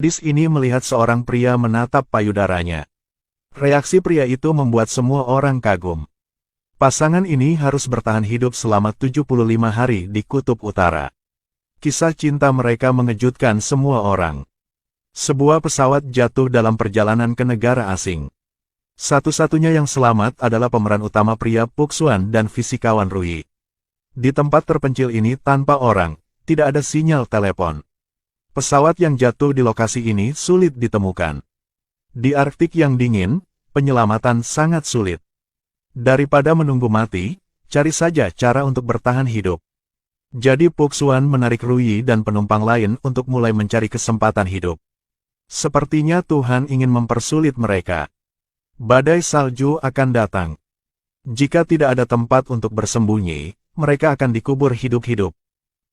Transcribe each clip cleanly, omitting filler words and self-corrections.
Gadis ini melihat seorang pria menatap payudaranya. Reaksi pria itu membuat semua orang kagum. Pasangan ini harus bertahan hidup selama 75 hari di Kutub Utara. Kisah cinta mereka mengejutkan semua orang. Sebuah pesawat jatuh dalam perjalanan ke negara asing. Satu-satunya yang selamat adalah pemeran utama pria Puk Xuan dan fisikawan Rui. Di tempat terpencil ini tanpa orang, tidak ada sinyal telepon. Pesawat yang jatuh di lokasi ini sulit ditemukan. Di Arktik yang dingin, penyelamatan sangat sulit. Daripada menunggu mati, cari saja cara untuk bertahan hidup. Jadi Puk Xuan menarik Rui dan penumpang lain untuk mulai mencari kesempatan hidup. Sepertinya Tuhan ingin mempersulit mereka. Badai salju akan datang. Jika tidak ada tempat untuk bersembunyi, mereka akan dikubur hidup-hidup.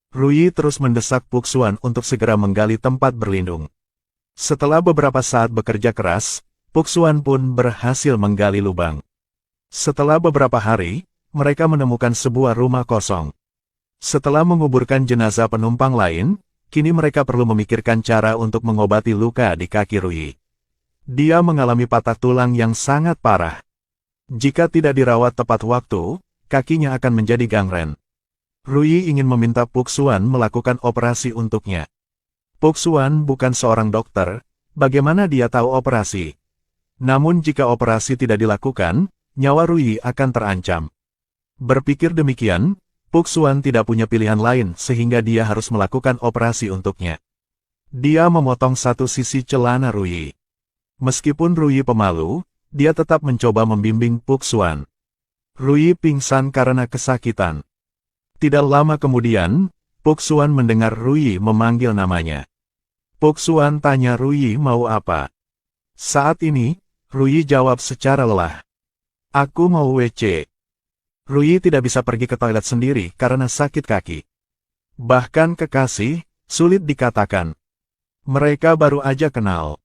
Rui terus mendesak Puk Xuan untuk segera menggali tempat berlindung. Setelah beberapa saat bekerja keras, Puk Xuan pun berhasil menggali lubang. Setelah beberapa hari, mereka menemukan sebuah rumah kosong. Setelah menguburkan jenazah penumpang lain, kini mereka perlu memikirkan cara untuk mengobati luka di kaki Rui. Dia mengalami patah tulang yang sangat parah. Jika tidak dirawat tepat waktu, kakinya akan menjadi gangren. Rui ingin meminta Puk Xuan melakukan operasi untuknya. Puk Xuan bukan seorang dokter, bagaimana dia tahu operasi? Namun jika operasi tidak dilakukan, nyawa Rui akan terancam. Berpikir demikian, Puk Xuan tidak punya pilihan lain sehingga dia harus melakukan operasi untuknya. Dia memotong satu sisi celana Rui. Meskipun Rui pemalu, dia tetap mencoba membimbing Puk Xuan. Rui pingsan karena kesakitan. Tidak lama kemudian, Puk Xuan mendengar Rui memanggil namanya. Puk Xuan tanya Rui mau apa. Saat ini, Rui jawab secara lelah. Aku mau WC. Rui tidak bisa pergi ke toilet sendiri karena sakit kaki. Bahkan kekasih, sulit dikatakan. Mereka baru aja kenal.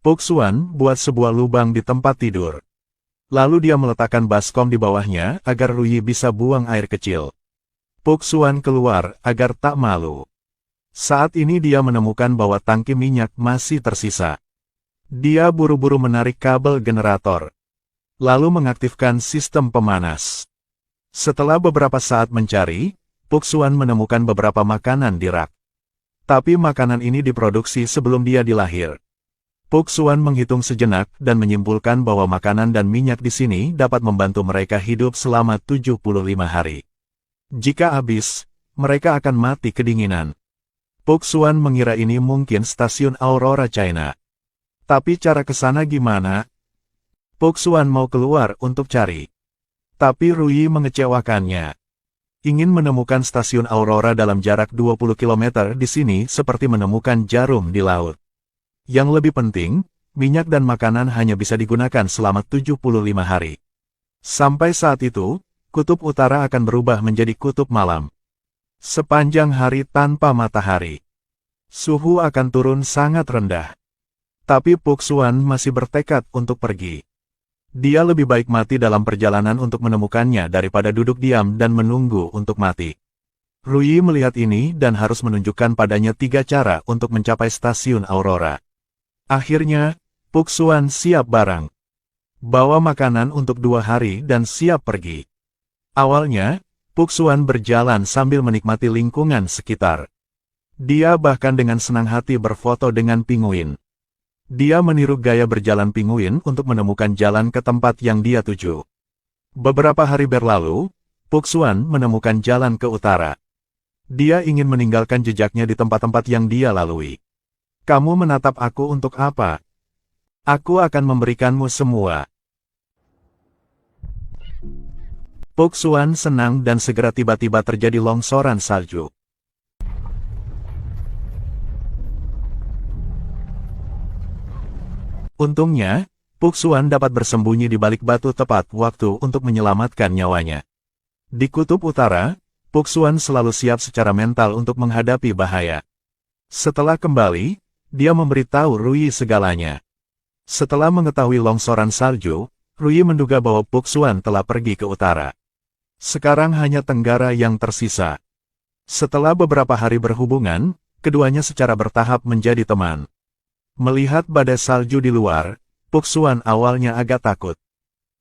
Puk Xuan buat sebuah lubang di tempat tidur. Lalu dia meletakkan baskom di bawahnya agar Rui bisa buang air kecil. Puk Xuan keluar agar tak malu. Saat ini dia menemukan bahwa tangki minyak masih tersisa. Dia buru-buru menarik kabel generator. Lalu mengaktifkan sistem pemanas. Setelah beberapa saat mencari, Puk Xuan menemukan beberapa makanan di rak. Tapi makanan ini diproduksi sebelum dia dilahir. Puk Xuan menghitung sejenak dan menyimpulkan bahwa makanan dan minyak di sini dapat membantu mereka hidup selama 75 hari. Jika habis, mereka akan mati kedinginan. Puk Xuan mengira ini mungkin stasiun Aurora China. Tapi cara ke sana gimana? Puk Xuan mau keluar untuk cari. Tapi Rui mengecewakannya. Ingin menemukan stasiun Aurora dalam jarak 20 km di sini seperti menemukan jarum di laut. Yang lebih penting, minyak dan makanan hanya bisa digunakan selama 75 hari. Sampai saat itu, Kutub Utara akan berubah menjadi kutub malam. Sepanjang hari tanpa matahari. Suhu akan turun sangat rendah. Tapi Puk Xuan masih bertekad untuk pergi. Dia lebih baik mati dalam perjalanan untuk menemukannya daripada duduk diam dan menunggu untuk mati. Rui melihat ini dan harus menunjukkan padanya 3 cara untuk mencapai stasiun Aurora. Akhirnya, Puk Xuan siap barang. Bawa makanan untuk 2 hari dan siap pergi. Awalnya, Puk Xuan berjalan sambil menikmati lingkungan sekitar. Dia bahkan dengan senang hati berfoto dengan pinguin. Dia meniru gaya berjalan pinguin untuk menemukan jalan ke tempat yang dia tuju. Beberapa hari berlalu, Puk Xuan menemukan jalan ke utara. Dia ingin meninggalkan jejaknya di tempat-tempat yang dia lalui. Kamu menatap aku untuk apa? Aku akan memberikanmu semua. Puk Xuan senang dan segera tiba-tiba terjadi longsoran salju. Untungnya, Puk Xuan dapat bersembunyi di balik batu tepat waktu untuk menyelamatkan nyawanya. Di Kutub Utara, Puk Xuan selalu siap secara mental untuk menghadapi bahaya. Setelah kembali, dia memberitahu Rui segalanya. Setelah mengetahui longsoran salju, Rui menduga bahwa Puk Xuan telah pergi ke utara. Sekarang hanya Tenggara yang tersisa. Setelah beberapa hari berhubungan, keduanya secara bertahap menjadi teman. Melihat badai salju di luar, Puxuan awalnya agak takut.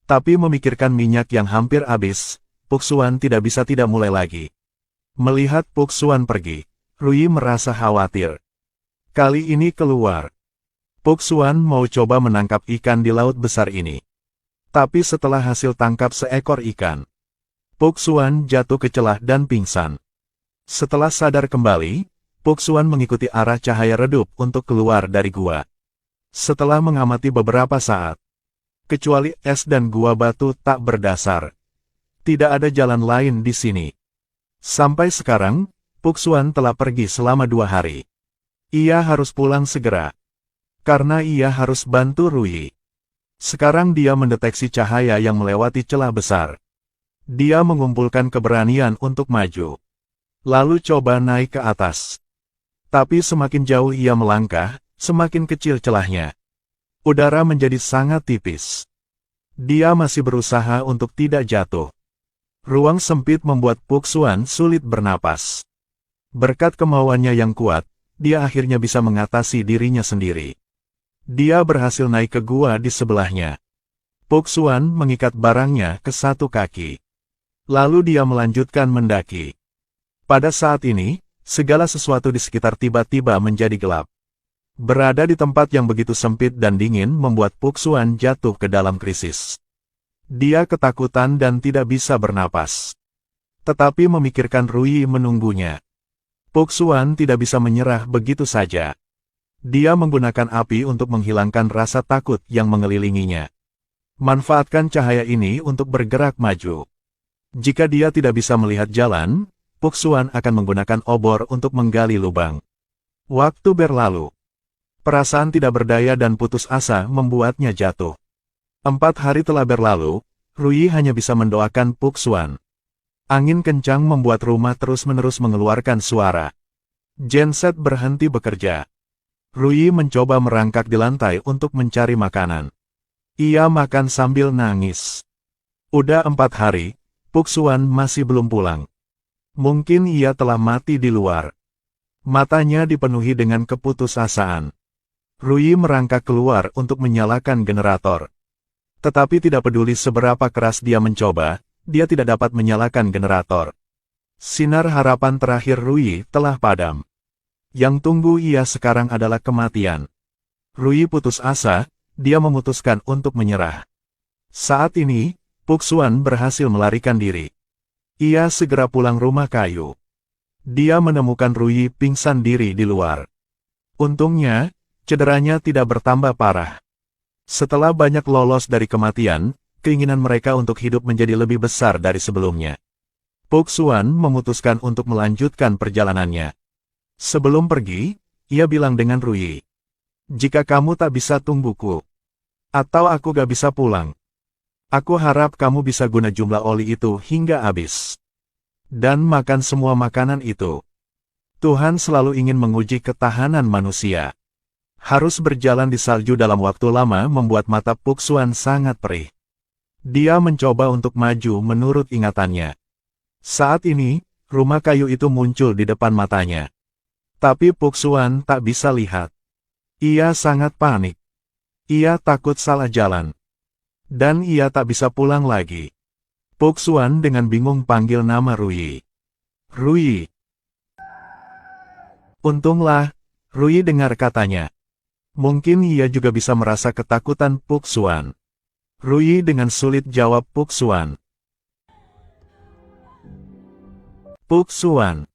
Tapi memikirkan minyak yang hampir habis, Puxuan tidak bisa tidak mulai lagi. Melihat Puxuan pergi, Rui merasa khawatir. Kali ini keluar. Puxuan mau coba menangkap ikan di laut besar ini. Tapi setelah hasil tangkap seekor ikan, Puxuan jatuh ke celah dan pingsan. Setelah sadar kembali, Puxuan mengikuti arah cahaya redup untuk keluar dari gua. Setelah mengamati beberapa saat, kecuali es dan gua batu tak berdasar, tidak ada jalan lain di sini. Sampai sekarang, Puxuan telah pergi selama 2 hari. Ia harus pulang segera. Karena ia harus bantu Rui. Sekarang dia mendeteksi cahaya yang melewati celah besar. Dia mengumpulkan keberanian untuk maju. Lalu coba naik ke atas. Tapi semakin jauh ia melangkah, semakin kecil celahnya. Udara menjadi sangat tipis. Dia masih berusaha untuk tidak jatuh. Ruang sempit membuat Puxuan sulit bernapas. Berkat kemauannya yang kuat, dia akhirnya bisa mengatasi dirinya sendiri. Dia berhasil naik ke gua di sebelahnya. Puxuan mengikat barangnya ke satu kaki. Lalu dia melanjutkan mendaki. Pada saat ini, segala sesuatu di sekitar tiba-tiba menjadi gelap. Berada di tempat yang begitu sempit dan dingin membuat Puxuan jatuh ke dalam krisis. Dia ketakutan dan tidak bisa bernapas. Tetapi memikirkan Rui menunggunya. Puxuan tidak bisa menyerah begitu saja. Dia menggunakan api untuk menghilangkan rasa takut yang mengelilinginya. Manfaatkan cahaya ini untuk bergerak maju. Jika dia tidak bisa melihat jalan, Puxuan akan menggunakan obor untuk menggali lubang. Waktu berlalu. Perasaan tidak berdaya dan putus asa membuatnya jatuh. 4 hari telah berlalu, Rui hanya bisa mendoakan Puxuan. Angin kencang membuat rumah terus-menerus mengeluarkan suara. Genset berhenti bekerja. Rui mencoba merangkak di lantai untuk mencari makanan. Ia makan sambil nangis. Udah 4 hari, Puxuan masih belum pulang. Mungkin ia telah mati di luar. Matanya dipenuhi dengan keputusasaan. Rui merangkak keluar untuk menyalakan generator. Tetapi tidak peduli seberapa keras dia mencoba, dia tidak dapat menyalakan generator. Sinar harapan terakhir Rui telah padam. Yang tunggu ia sekarang adalah kematian. Rui putus asa, dia memutuskan untuk menyerah. Saat ini, Puxuan berhasil melarikan diri. Ia segera pulang rumah kayu. Dia menemukan Rui pingsan diri di luar. Untungnya, cederanya tidak bertambah parah. Setelah banyak lolos dari kematian, keinginan mereka untuk hidup menjadi lebih besar dari sebelumnya. Puxuan memutuskan untuk melanjutkan perjalanannya. Sebelum pergi, ia bilang dengan Rui, "Jika kamu tak bisa tungguku, atau aku gak bisa pulang, aku harap kamu bisa guna jumlah oli itu hingga habis. Dan makan semua makanan itu. Tuhan selalu ingin menguji ketahanan manusia." Harus berjalan di salju dalam waktu lama membuat mata Puxuan sangat perih. Dia mencoba untuk maju menurut ingatannya. Saat ini, rumah kayu itu muncul di depan matanya. Tapi Puxuan tak bisa lihat. Ia sangat panik. Ia takut salah jalan. Dan ia tak bisa pulang lagi. Puxuan dengan bingung panggil nama Rui. "Rui." Untunglah, Rui dengar katanya. Mungkin ia juga bisa merasa ketakutan Puxuan. Rui dengan sulit jawab Puxuan. "Puxuan."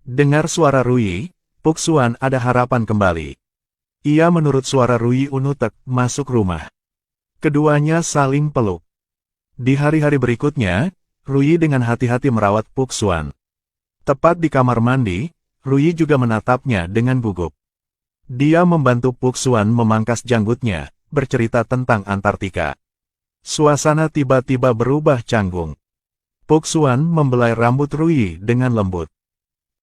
Dengar suara Rui, Puxuan ada harapan kembali. Ia menurut suara Rui Unutek masuk rumah. Keduanya saling peluk. Di hari-hari berikutnya, Rui dengan hati-hati merawat Puxuan. Tepat di kamar mandi, Rui juga menatapnya dengan gugup. Dia membantu Puxuan memangkas janggutnya, bercerita tentang Antartika. Suasana tiba-tiba berubah canggung. Puxuan membelai rambut Rui dengan lembut.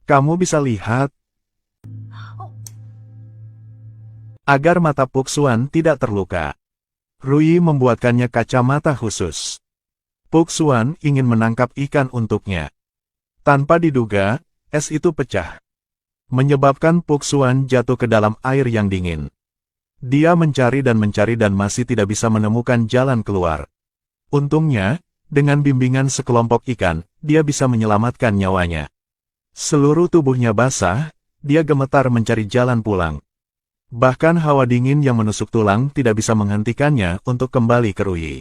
"Kamu bisa lihat?" Agar mata Puxuan tidak terluka, Rui membuatkannya kacamata khusus. Puxuan ingin menangkap ikan untuknya. Tanpa diduga, es itu pecah. Menyebabkan Puxuan jatuh ke dalam air yang dingin. Dia mencari dan masih tidak bisa menemukan jalan keluar. Untungnya, dengan bimbingan sekelompok ikan, dia bisa menyelamatkan nyawanya. Seluruh tubuhnya basah, dia gemetar mencari jalan pulang. Bahkan hawa dingin yang menusuk tulang tidak bisa menghentikannya untuk kembali ke Ruyi.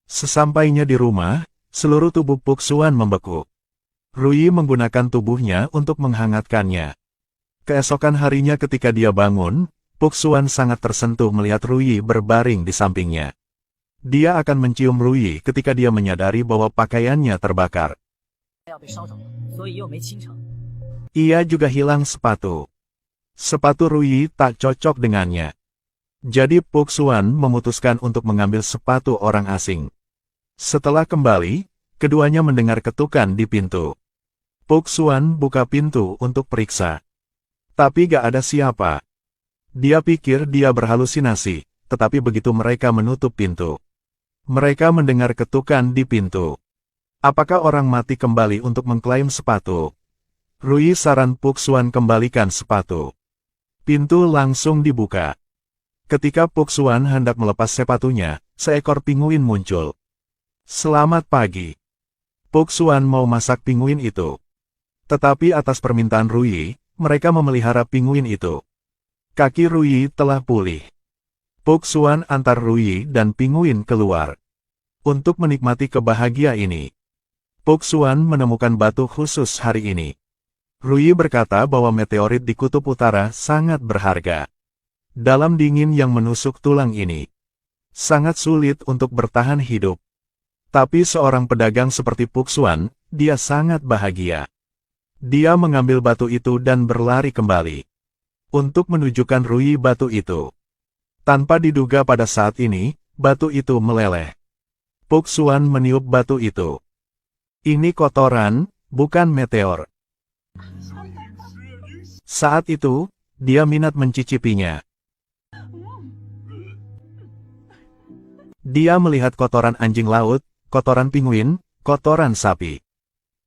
Sesampainya di rumah, seluruh tubuh Puk Xuan membeku. Ruyi menggunakan tubuhnya untuk menghangatkannya. Keesokan harinya ketika dia bangun, Puk Xuan sangat tersentuh melihat Ruyi berbaring di sampingnya. Dia akan mencium Ruyi ketika dia menyadari bahwa pakaiannya terbakar. Ia juga hilang sepatu. Sepatu Ruyi tak cocok dengannya. Jadi Puk Xuan memutuskan untuk mengambil sepatu orang asing. Setelah kembali, keduanya mendengar ketukan di pintu. Puk Xuan buka pintu untuk periksa. Tapi gak ada siapa. Dia pikir dia berhalusinasi, tetapi begitu mereka menutup pintu, mereka mendengar ketukan di pintu. Apakah orang mati kembali untuk mengklaim sepatu? Ruyi saran Puk Xuan kembalikan sepatu. Pintu langsung dibuka. Ketika Puk Xuan hendak melepas sepatunya, seekor pinguin muncul. Selamat pagi. Puk Xuan mau masak pinguin itu. Tetapi atas permintaan Ruyi, mereka memelihara pinguin itu. Kaki Ruyi telah pulih. Puk Xuan antar Ruyi dan pinguin keluar. Untuk menikmati kebahagiaan ini, Puk Xuan menemukan batu khusus hari ini. Ruyi berkata bahwa meteorit di Kutub Utara sangat berharga. Dalam dingin yang menusuk tulang ini, sangat sulit untuk bertahan hidup. Tapi seorang pedagang seperti Puk Xuan, dia sangat bahagia. Dia mengambil batu itu dan berlari kembali untuk menunjukkan Ruyi batu itu. Tanpa diduga pada saat ini, batu itu meleleh. Puk Xuan meniup batu itu. Ini kotoran, bukan meteor. Saat itu, dia minat mencicipinya. Dia melihat kotoran anjing laut, kotoran pinguin, kotoran sapi.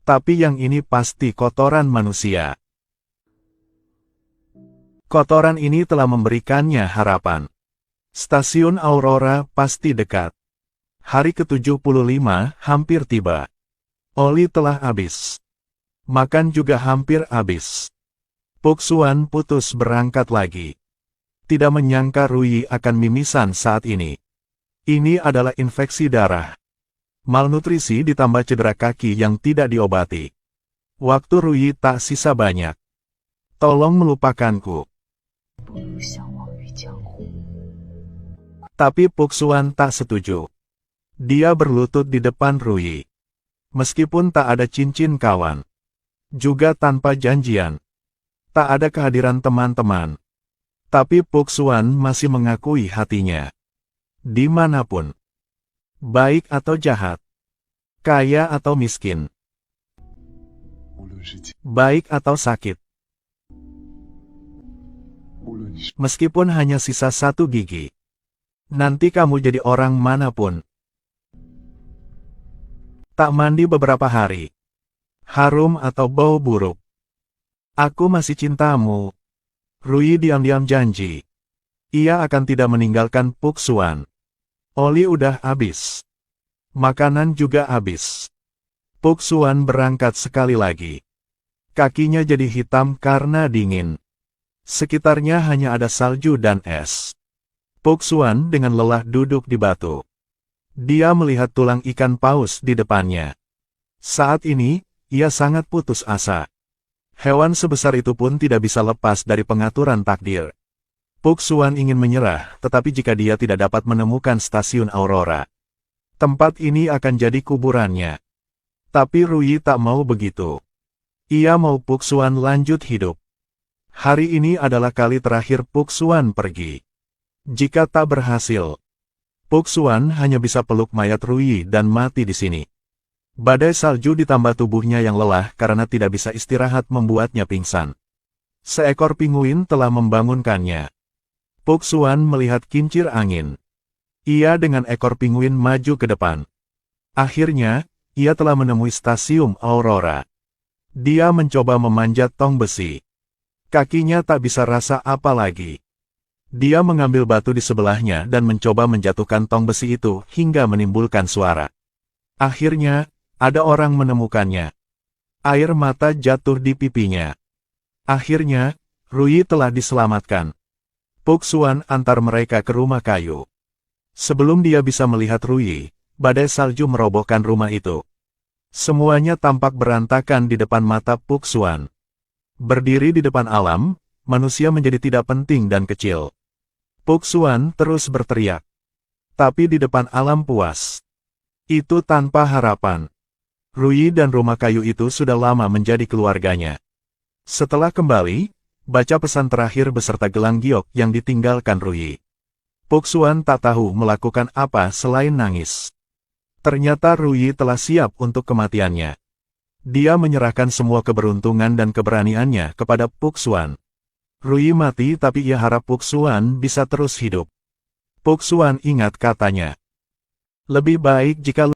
Tapi yang ini pasti kotoran manusia. Kotoran ini telah memberikannya harapan. Stasiun Aurora pasti dekat. Hari ke-75 hampir tiba. Oli telah habis. Makan juga hampir habis. Puk Xuan putus berangkat lagi. Tidak menyangka Ruyi akan mimisan saat ini. Ini adalah infeksi darah. Malnutrisi ditambah cedera kaki yang tidak diobati. Waktu Ruyi tak sisa banyak. Tolong melupakanku. Tapi Puk Xuan tak setuju. Dia berlutut di depan Ruyi. Meskipun tak ada cincin kawan. Juga tanpa janjian. Tak ada kehadiran teman-teman. Tapi Puk Xuan masih mengakui hatinya. Dimanapun. Baik atau jahat. Kaya atau miskin. Baik atau sakit. Meskipun hanya sisa satu gigi. Nanti kamu jadi orang manapun. Tak mandi beberapa hari. Harum atau bau buruk. Aku masih cintamu. Ruyi diam-diam janji. Ia akan tidak meninggalkan Puk Xuan. Oli udah habis. Makanan juga habis. Puk Xuan berangkat sekali lagi. Kakinya jadi hitam karena dingin. Sekitarnya hanya ada salju dan es. Puk Xuan dengan lelah duduk di batu. Dia melihat tulang ikan paus di depannya. Saat ini, ia sangat putus asa. Hewan sebesar itu pun tidak bisa lepas dari pengaturan takdir. Puk Xuan ingin menyerah, tetapi jika dia tidak dapat menemukan stasiun Aurora, tempat ini akan jadi kuburannya. Tapi Ruyi tak mau begitu. Ia mau Puk Xuan lanjut hidup. Hari ini adalah kali terakhir Puk Xuan pergi. Jika tak berhasil, Puk Xuan hanya bisa peluk mayat Ruyi dan mati di sini. Badai salju ditambah tubuhnya yang lelah karena tidak bisa istirahat membuatnya pingsan. Seekor pinguin telah membangunkannya. Puk Xuan melihat kincir angin. Ia dengan ekor pinguin maju ke depan. Akhirnya, ia telah menemui stasiun Aurora. Dia mencoba memanjat tong besi. Kakinya tak bisa rasa apa lagi. Dia mengambil batu di sebelahnya dan mencoba menjatuhkan tong besi itu hingga menimbulkan suara. Akhirnya, ada orang menemukannya. Air mata jatuh di pipinya. Akhirnya, Rui telah diselamatkan. Puk Xuan antar mereka ke rumah kayu. Sebelum dia bisa melihat Rui, badai salju merobohkan rumah itu. Semuanya tampak berantakan di depan mata Puk Xuan. Berdiri di depan alam, manusia menjadi tidak penting dan kecil. Puk Xuan terus berteriak. Tapi di depan alam puas. Itu tanpa harapan. Rui dan rumah kayu itu sudah lama menjadi keluarganya. Setelah kembali, baca pesan terakhir beserta gelang giok yang ditinggalkan Rui. Puk Xuan tak tahu melakukan apa selain nangis. Ternyata Rui telah siap untuk kematiannya. Dia menyerahkan semua keberuntungan dan keberaniannya kepada Puk Xuan. Rui mati tapi ia harap Puk Xuan bisa terus hidup. Puk Xuan ingat katanya. Lebih baik jika